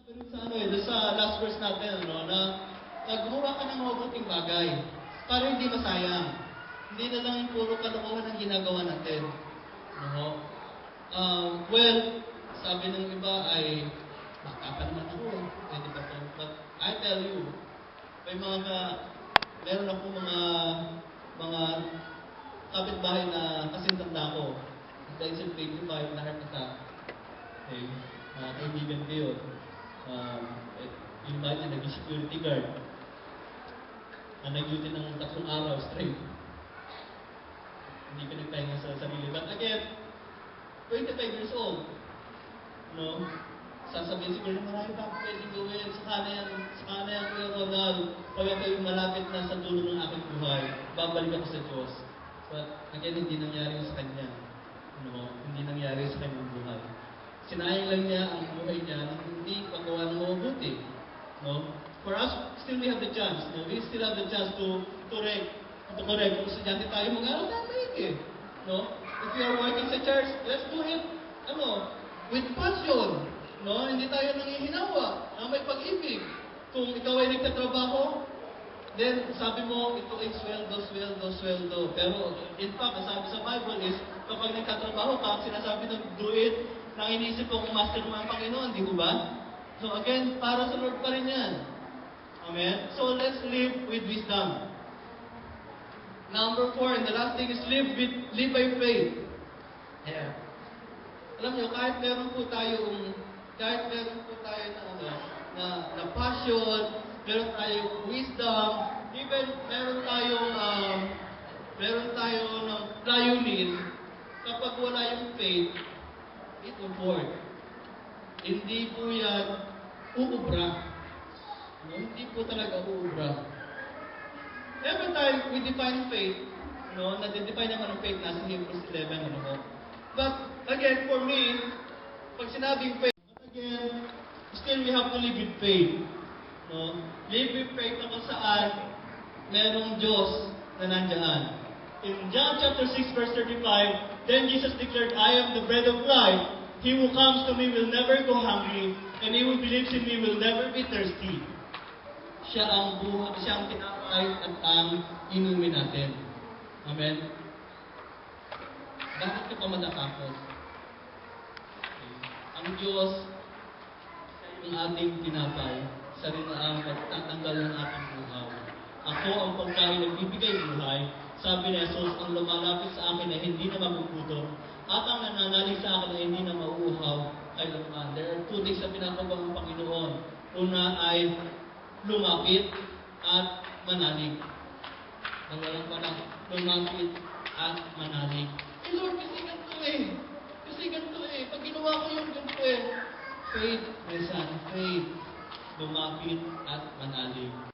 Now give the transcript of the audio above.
Pero sa doon sa last verse natin, na gumawa ka ng mabuting bagay para hindi masayang. Hindi na lang yung puro kalokohan ang ginagawa natin. No? Well, sabi ng iba ay, baka pa naman ako, pwede pa to. But I tell you, meron ako mga kapitbahay na kasintanda ko. Dahil sa 25 na heart attack. Okay, kaibigan ko yun. Yung bahay niya naging security guard. Nag-duty ng 3 araw straight. Hindi ka nagpahinga sa sarili. But again, 25 years old. No? Sasabihin siguro na marami pa pwede gawin. Saka na yan, Kuya Ronald. Pag ako yung malapit na sa dulo ng aking buhay, babalik ako sa Diyos. But again, hindi nangyari sa kanya. No? Hindi nangyari sa kanyang buhay. Sinayang lang niya ang buhay niya nang hindi paggawa ng mabuti. No? For us, still we have the chance. No? We still have the chance to correct. Kung estudyante tayo, mag-aral tayo maigi. No? If we are working sa church, let's do it with passion. No? Hindi tayo nangihinawa. May pag-ibig. Kung ikaw ay nagtatrabaho, then sabi mo, ito ay sweldo. Pero in fact, sabi sa Bible is, kapag nagtatrabaho ka, sinasabi ng do it, nang iniisip kong master mo ang Panginoon, di ba? So again, para sa Lord pa rin yan. Amen? So let's live with wisdom. Number 4, and the last thing is live by faith. Yeah. Alam nyo, kahit meron po tayo na passion, meron tayong wisdom, even meron tayong layunin, kapag wala yung faith, it won't work. Hindi po yan uubra. No? Hindi po talaga uubra. Every time we define faith, na-define naman ang faith nasa Hebrews 11, But again, for me, pag sinabing faith, again, still we have to live with faith. No? Live with faith na kung saan merong Diyos na nandiyan. In John chapter 6 verse 35, then Jesus declared, I am the bread of life. He who comes to me will never go hungry, and he who believes in me will never be thirsty. Siya ang buhay, siya ang tinapay at ang inumin natin. Amen? Bakit ka pa matatakot? Okay. Ang Diyos, yung ating tinapay, sa rin ang pagtatanggal ng ating buhaw. Ako ang pagkain nagbibigay buhay. Sabi ni Jesus, ang lumalapit sa akin ay hindi na magugutom, at ang nananalig sa akin ay hindi na mauuhaw kailanman. There are 2 things na pinapagawa ng Panginoon. Una ay lumapit at manalig. Nagalang pa lang, lumapit at manalig. Lord, kasi ganito Pag ginawa ko yung ganito faith, my son, faith. Lumapit at manalig.